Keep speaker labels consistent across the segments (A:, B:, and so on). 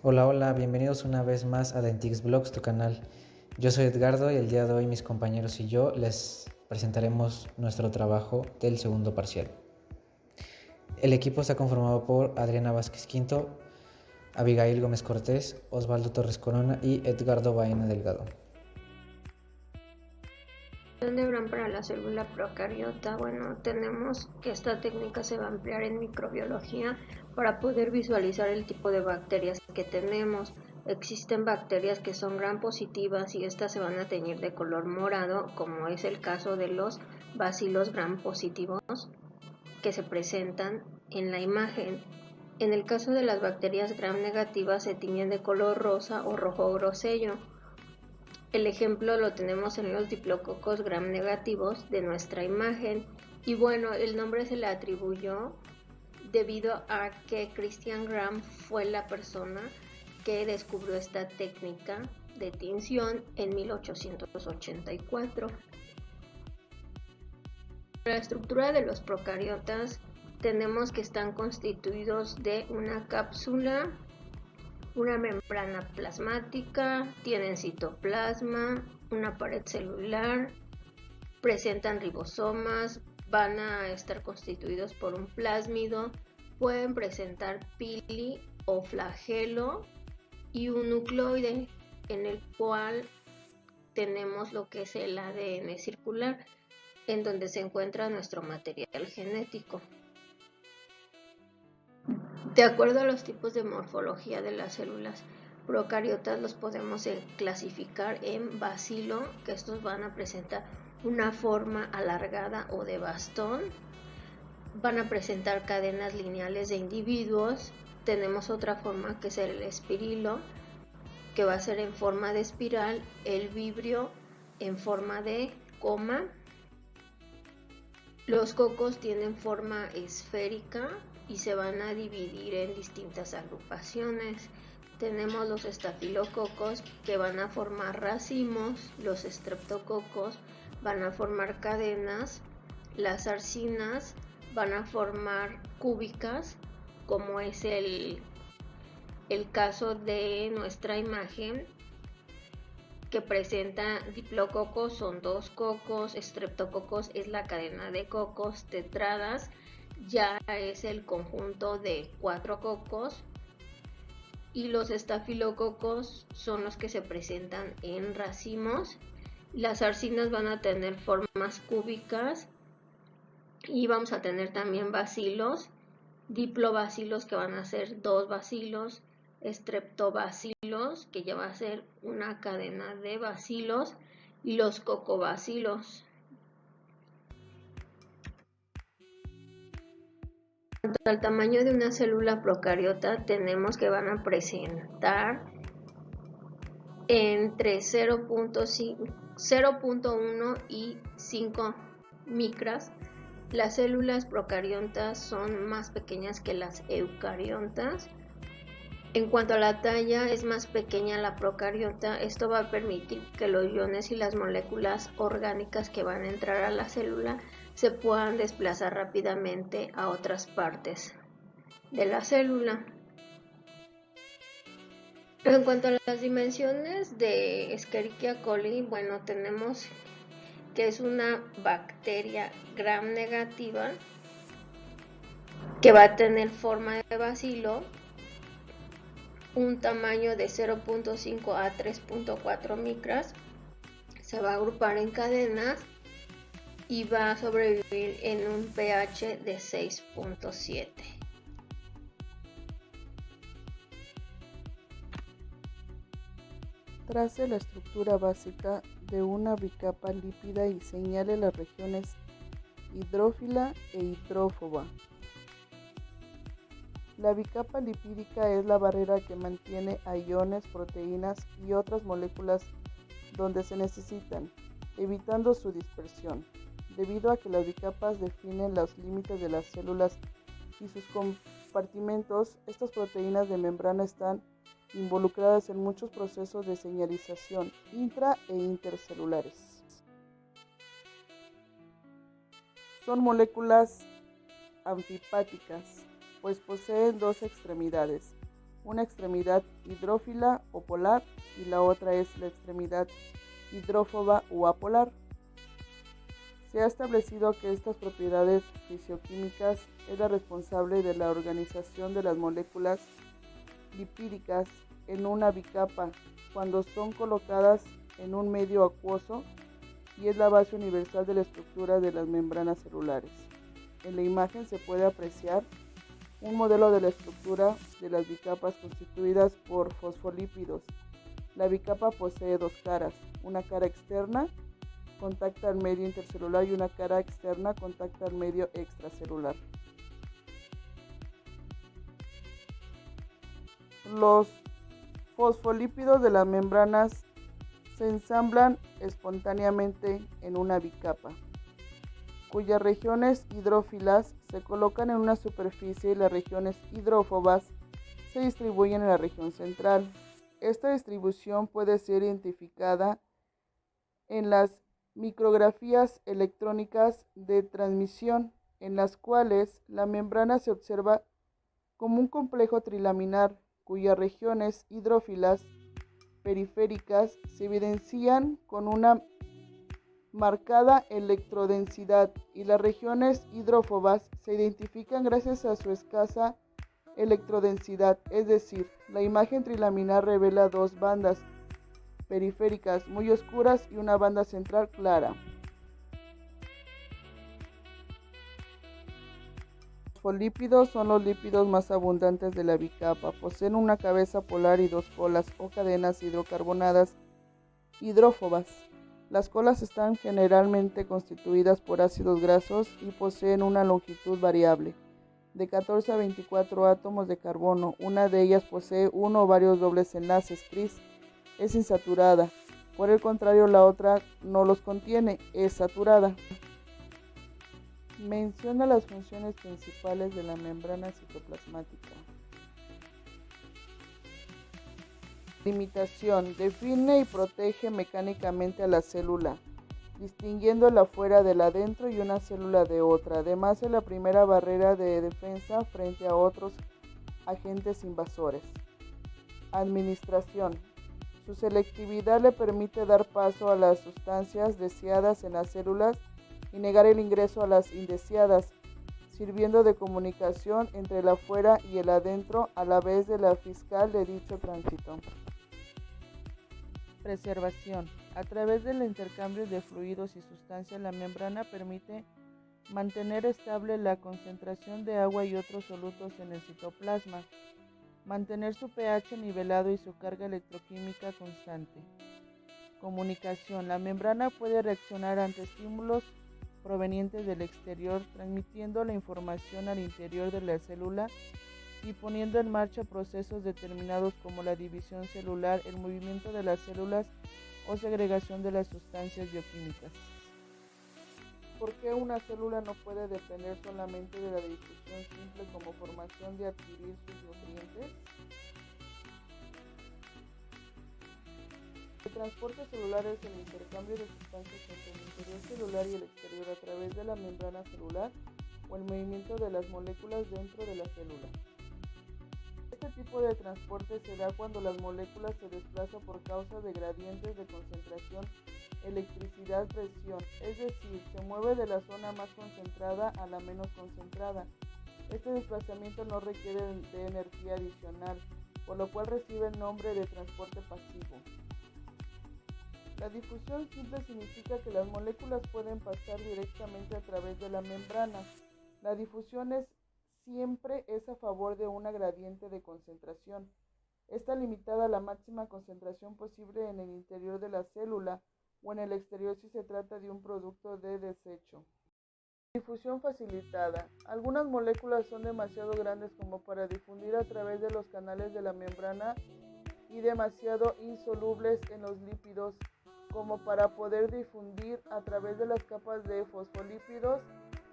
A: Hola, hola, bienvenidos una vez más a Dentix Blogs, tu canal. Yo soy Edgardo y el día de hoy mis compañeros y yo les presentaremos nuestro trabajo del segundo parcial. El equipo está conformado por Adriana Vázquez Quinto, Abigail Gómez Cortés, Osvaldo Torres Corona y Edgardo Baena Delgado.
B: De Brown para la célula procariota, tenemos que esta técnica se va a emplear en microbiología para poder visualizar el tipo de bacterias que tenemos. Existen bacterias que son gram positivas y estas se van a teñir de color morado, como es el caso de los bacilos gram positivos que se presentan en la imagen. En el caso de las bacterias gram negativas se tiñen de color rosa o rojo grosello. El ejemplo lo tenemos en los diplococos gram negativos de nuestra imagen. Y el nombre se le atribuyó debido a que Christian Gram fue la persona que descubrió esta técnica de tinción en 1884. La estructura de los procariotas tenemos que están constituidos de una cápsula, una membrana plasmática, tienen citoplasma, una pared celular, presentan ribosomas, van a estar constituidos por un plásmido, pueden presentar pili o flagelo y un nucleoide en el cual tenemos lo que es el ADN circular, en donde se encuentra nuestro material genético. De acuerdo a los tipos de morfología de las células procariotas, los podemos clasificar en bacilo, que estos van a presentar una forma alargada o de bastón, van a presentar cadenas lineales de individuos. Tenemos otra forma que es el espirilo, que va a ser en forma de espiral, el vibrio en forma de coma. Los cocos tienen forma esférica y se van a dividir en distintas agrupaciones. Tenemos los estafilococos que van a formar racimos, los estreptococos van a formar cadenas, las arcinas van a formar cúbicas, como es el caso de nuestra imagen, que presenta diplococos, son 2 cocos, estreptococos es la cadena de cocos, tetradas ya es el conjunto de 4 cocos, y los estafilococos son los que se presentan en racimos. Las arcinas van a tener formas cúbicas y vamos a tener también bacilos, diplobacilos que van a ser 2 bacilos, estreptobacilos que ya va a ser una cadena de bacilos, y los cocobacilos. En cuanto al tamaño de una célula procariota, tenemos que van a presentar entre 0.1 y 5 micras. Las células procariontas son más pequeñas que las eucariontas. En cuanto a la talla, es más pequeña la procariota. Esto va a permitir que los iones y las moléculas orgánicas que van a entrar a la célula se puedan desplazar rápidamente a otras partes de la célula. En cuanto a las dimensiones de Escherichia coli, tenemos que es una bacteria gram negativa que va a tener forma de bacilo, un tamaño de 0.5 a 3.4 micras, se va a agrupar en cadenas y va a sobrevivir en un pH de 6.7.
C: Trace la estructura básica de una bicapa lípida y señale las regiones hidrófila e hidrófoba. La bicapa lipídica es la barrera que mantiene a iones, proteínas y otras moléculas donde se necesitan, evitando su dispersión. Debido a que las bicapas definen los límites de las células y sus compartimentos, estas proteínas de membrana están involucradas en muchos procesos de señalización intra e intercelulares. Son moléculas anfipáticas, pues poseen 2 extremidades, una extremidad hidrófila o polar y la otra es la extremidad hidrófoba o apolar. Se ha establecido que estas propiedades fisioquímicas es la responsable de la organización de las moléculas lipídicas en una bicapa cuando son colocadas en un medio acuoso y es la base universal de la estructura de las membranas celulares. En la imagen se puede apreciar un modelo de la estructura de las bicapas constituidas por fosfolípidos. La bicapa posee dos caras, una cara externa contacta al medio intercelular y una cara externa contacta al medio extracelular. Los fosfolípidos de las membranas se ensamblan espontáneamente en una bicapa, cuyas regiones hidrófilas se colocan en una superficie y las regiones hidrófobas se distribuyen en la región central. Esta distribución puede ser identificada en las micrografías electrónicas de transmisión, en las cuales la membrana se observa como un complejo trilaminar cuyas regiones hidrófilas periféricas se evidencian con una marcada electrodensidad y las regiones hidrófobas se identifican gracias a su escasa electrodensidad, es decir, la imagen trilaminar revela dos bandas periféricas muy oscuras y una banda central clara. Los fosfolípidos son los lípidos más abundantes de la bicapa. Poseen una cabeza polar y dos colas o cadenas hidrocarbonadas hidrófobas. Las colas están generalmente constituidas por ácidos grasos y poseen una longitud variable, de 14 a 24 átomos de carbono. Una de ellas posee uno o varios dobles enlaces tris. Es insaturada. Por el contrario, la otra no los contiene, es saturada. Menciona las funciones principales de la membrana citoplasmática. Limitación. Define y protege mecánicamente a la célula, distinguiéndola fuera de la dentro y una célula de otra. Además, es la primera barrera de defensa frente a otros agentes invasores. Administración. Su selectividad le permite dar paso a las sustancias deseadas en las células y negar el ingreso a las indeseadas, sirviendo de comunicación entre el afuera y el adentro a la vez de la fiscal de dicho tránsito. Preservación. A través del intercambio de fluidos y sustancias, la membrana permite mantener estable la concentración de agua y otros solutos en el citoplasma, mantener su pH nivelado y su carga electroquímica constante. Comunicación. La membrana puede reaccionar ante estímulos provenientes del exterior, transmitiendo la información al interior de la célula y poniendo en marcha procesos determinados como la división celular, el movimiento de las células o segregación de las sustancias bioquímicas. ¿Por qué una célula no puede depender solamente de la difusión simple como formación de adquirir sus nutrientes? El transporte celular es el intercambio de sustancias entre el interior celular y el exterior a través de la membrana celular o el movimiento de las moléculas dentro de la célula. Este tipo de transporte se da cuando las moléculas se desplazan por causa de gradientes de concentración, electricidad, presión, es decir, se mueve de la zona más concentrada a la menos concentrada. Este desplazamiento no requiere de energía adicional, por lo cual recibe el nombre de transporte pasivo. La difusión simple significa que las moléculas pueden pasar directamente a través de la membrana. La difusión siempre es a favor de una gradiente de concentración. Está limitada a la máxima concentración posible en el interior de la célula o en el exterior si se trata de un producto de desecho. Difusión facilitada. Algunas moléculas son demasiado grandes como para difundir a través de los canales de la membrana y demasiado insolubles en los lípidos como para poder difundir a través de las capas de fosfolípidos.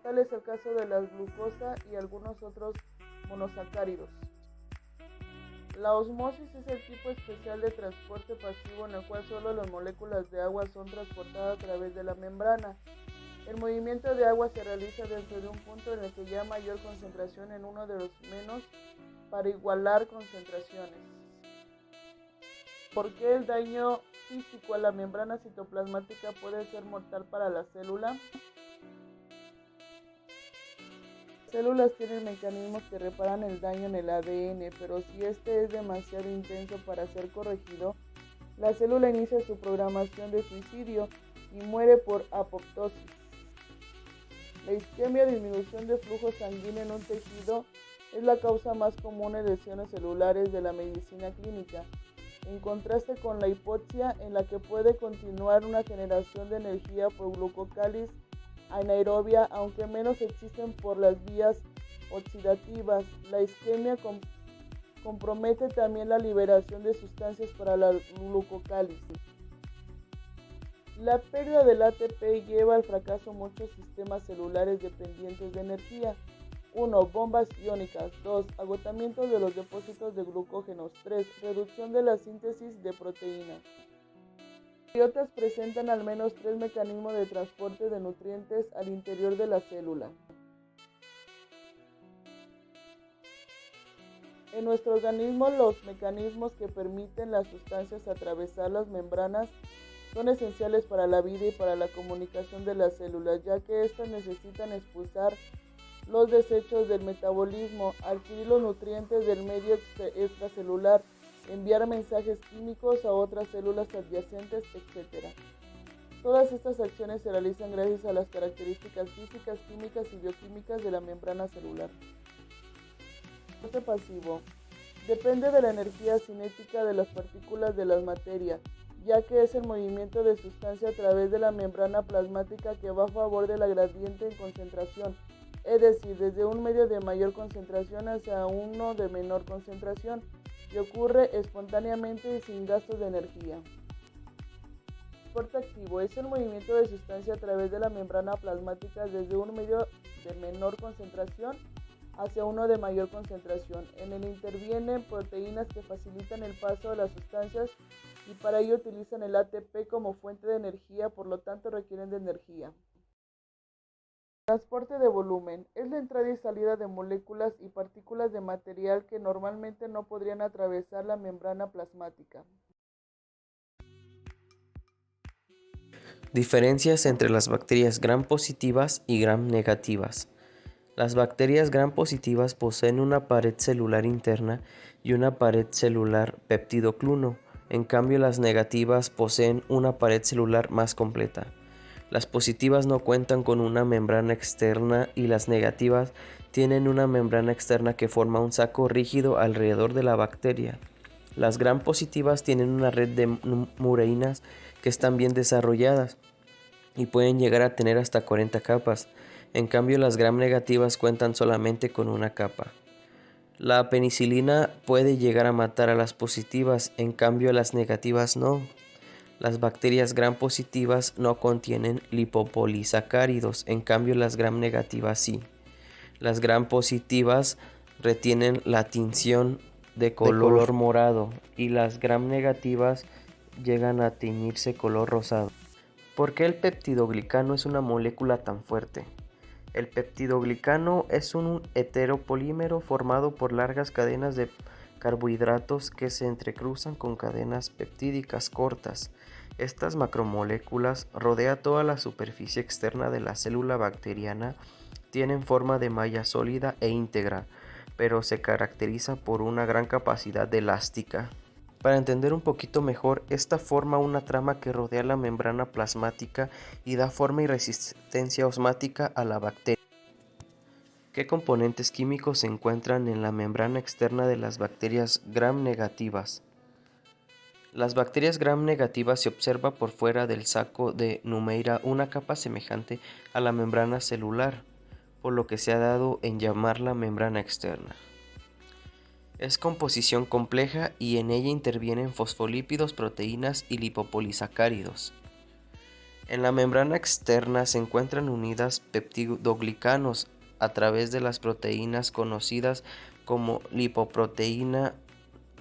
C: Tal es el caso de la glucosa y algunos otros monosacáridos. La osmosis es el tipo especial de transporte pasivo en el cual solo las moléculas de agua son transportadas a través de la membrana. El movimiento de agua se realiza dentro de un punto en el que ya mayor concentración en uno de los menos para igualar concentraciones. ¿Por qué el daño físico a la membrana citoplasmática puede ser mortal para la célula? Las células tienen mecanismos que reparan el daño en el ADN, pero si este es demasiado intenso para ser corregido, la célula inicia su programación de suicidio y muere por apoptosis. La isquemia, disminución de flujo sanguíneo en un tejido, es la causa más común en lesiones celulares de la medicina clínica, en contraste con la hipoxia, en la que puede continuar una generación de energía por glucólisis anaerobia, aunque menos existen por las vías oxidativas. La isquemia compromete también la liberación de sustancias para la glucólisis. La pérdida del ATP lleva al fracaso muchos sistemas celulares dependientes de energía. 1. Bombas iónicas. 2. Agotamiento de los depósitos de glucógenos. 3. Reducción de la síntesis de proteínas. Las procariotas presentan al menos 3 mecanismos de transporte de nutrientes al interior de la célula. En nuestro organismo, los mecanismos que permiten las sustancias atravesar las membranas son esenciales para la vida y para la comunicación de las células, ya que éstas necesitan expulsar los desechos del metabolismo, adquirir los nutrientes del medio extracelular, enviar mensajes químicos a otras células adyacentes, etc. Todas estas acciones se realizan gracias a las características físicas, químicas y bioquímicas de la membrana celular. Transporte pasivo. Depende de la energía cinética de las partículas de la materia, ya que es el movimiento de sustancia a través de la membrana plasmática que va a favor de la gradiente en concentración, es decir, desde un medio de mayor concentración hacia uno de menor concentración, y ocurre espontáneamente y sin gastos de energía. Transporte activo es el movimiento de sustancia a través de la membrana plasmática desde un medio de menor concentración hacia uno de mayor concentración. En él intervienen proteínas que facilitan el paso de las sustancias y para ello utilizan el ATP como fuente de energía, por lo tanto requieren de energía. Transporte de volumen es la entrada y salida de moléculas y partículas de material que normalmente no podrían atravesar la membrana plasmática.
D: Diferencias entre las bacterias gram positivas y gram negativas. Las bacterias gram positivas poseen una pared celular interna y una pared celular peptidocluno. En cambio, las negativas poseen una pared celular más completa. Las positivas no cuentan con una membrana externa y las negativas tienen una membrana externa que forma un saco rígido alrededor de la bacteria. Las gram positivas tienen una red de mureinas que están bien desarrolladas y pueden llegar a tener hasta 40 capas. En cambio, las gram negativas cuentan solamente con una capa. La penicilina puede llegar a matar a las positivas, en cambio las negativas no. Las bacterias gram positivas no contienen lipopolisacáridos, en cambio las gram negativas sí. Las gram positivas retienen la tinción de color morado y las gram negativas llegan a teñirse color rosado. ¿Por qué el peptidoglicano es una molécula tan fuerte? El peptidoglicano es un heteropolímero formado por largas cadenas de carbohidratos que se entrecruzan con cadenas peptídicas cortas. Estas macromoléculas rodean toda la superficie externa de la célula bacteriana, tienen forma de malla sólida e íntegra, pero se caracteriza por una gran capacidad elástica. Para entender un poquito mejor, esta forma una trama que rodea la membrana plasmática y da forma y resistencia osmática a la bacteria. ¿Qué componentes químicos se encuentran en la membrana externa de las bacterias gram negativas? Las bacterias gram negativas se observa por fuera del saco de Numeira una capa semejante a la membrana celular, por lo que se ha dado en llamarla membrana externa. Es composición compleja y en ella intervienen fosfolípidos, proteínas y lipopolisacáridos. En la membrana externa se encuentran unidas peptidoglicanos a través de las proteínas conocidas como lipoproteína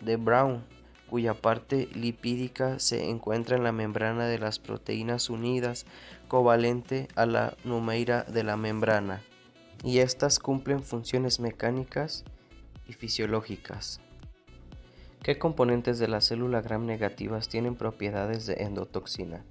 D: de Brown, cuya parte lipídica se encuentra en la membrana de las proteínas unidas, covalente a la Numeira de la membrana, y estas cumplen funciones mecánicas y fisiológicas. ¿Qué componentes de la célula gram negativas tienen propiedades de endotoxina?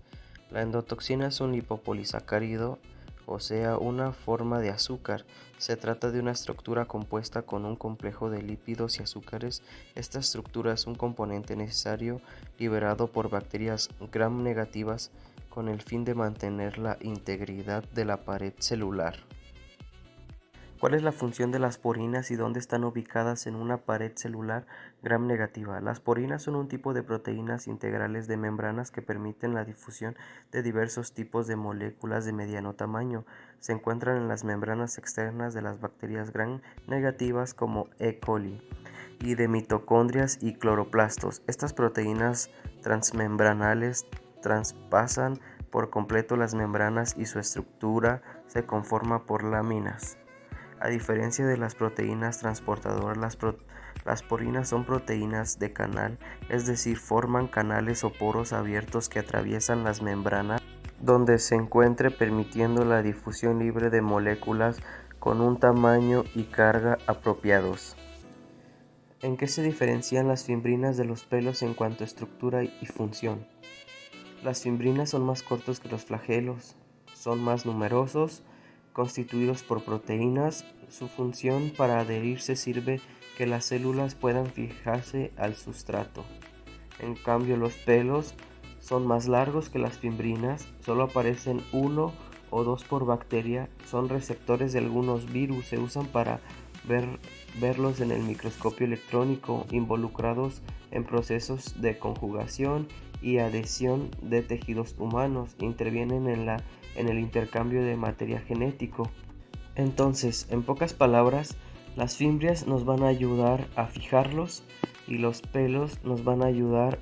D: La endotoxina es un lipopolisacárido, o sea, una forma de azúcar. Se trata de una estructura compuesta con un complejo de lípidos y azúcares. Esta estructura es un componente necesario liberado por bacterias gram negativas con el fin de mantener la integridad de la pared celular. ¿Cuál es la función de las porinas y dónde están ubicadas en una pared celular gram negativa? Las porinas son un tipo de proteínas integrales de membranas que permiten la difusión de diversos tipos de moléculas de mediano tamaño. Se encuentran en las membranas externas de las bacterias gram negativas como E. coli y de mitocondrias y cloroplastos. Estas proteínas transmembranales traspasan por completo las membranas y su estructura se conforma por láminas. A diferencia de las proteínas transportadoras, las porinas son proteínas de canal, es decir, forman canales o poros abiertos que atraviesan las membranas donde se encuentre, permitiendo la difusión libre de moléculas con un tamaño y carga apropiados. ¿En qué se diferencian las fimbrinas de los pelos en cuanto a estructura y función? Las fimbrinas son más cortos que los flagelos, son más numerosos, constituidos por proteínas. Su función para adherirse sirve que las células puedan fijarse al sustrato. En cambio, los pelos son más largos que las fimbrinas, solo aparecen 1 o 2 por bacteria, son receptores de algunos virus, se usan para verlos en el microscopio electrónico, involucrados en procesos de conjugación y adhesión de tejidos humanos, intervienen en el intercambio de material genético. Entonces, en pocas palabras, las fimbrias nos van a ayudar a fijarlos y los pelos nos van a ayudar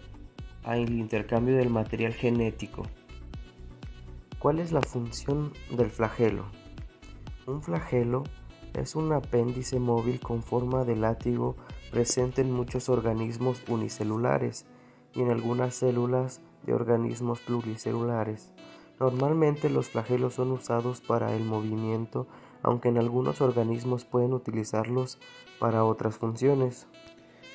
D: al intercambio del material genético. ¿Cuál es la función del flagelo? Un flagelo es un apéndice móvil con forma de látigo presente en muchos organismos unicelulares y en algunas células de organismos pluricelulares. Normalmente los flagelos son usados para el movimiento, aunque en algunos organismos pueden utilizarlos para otras funciones,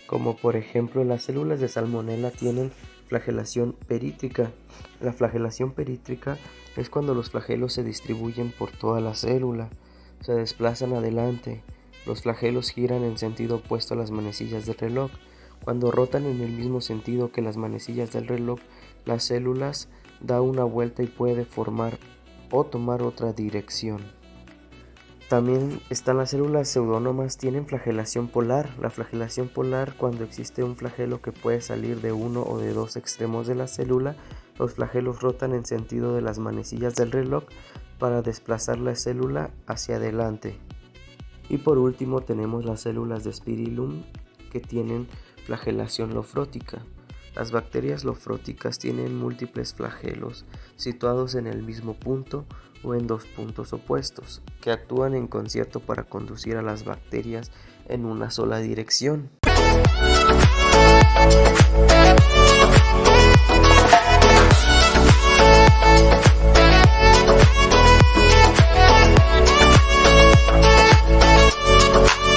D: como por ejemplo las células de Salmonella tienen flagelación perítrica. La flagelación perítrica es cuando los flagelos se distribuyen por toda la célula, se desplazan adelante. Los flagelos giran en sentido opuesto a las manecillas del reloj. Cuando rotan en el mismo sentido que las manecillas del reloj, las células da una vuelta y puede formar o tomar otra dirección. También están las células pseudónomas, tienen flagelación polar. La flagelación polar, cuando existe un flagelo que puede salir de uno o de dos extremos de la célula, los flagelos rotan en sentido de las manecillas del reloj para desplazar la célula hacia adelante. Y por último tenemos las células de Spirillum que tienen flagelación lofrótica. Las bacterias lofróticas tienen múltiples flagelos situados en el mismo punto o en dos puntos opuestos, que actúan en concierto para conducir a las bacterias en una sola dirección.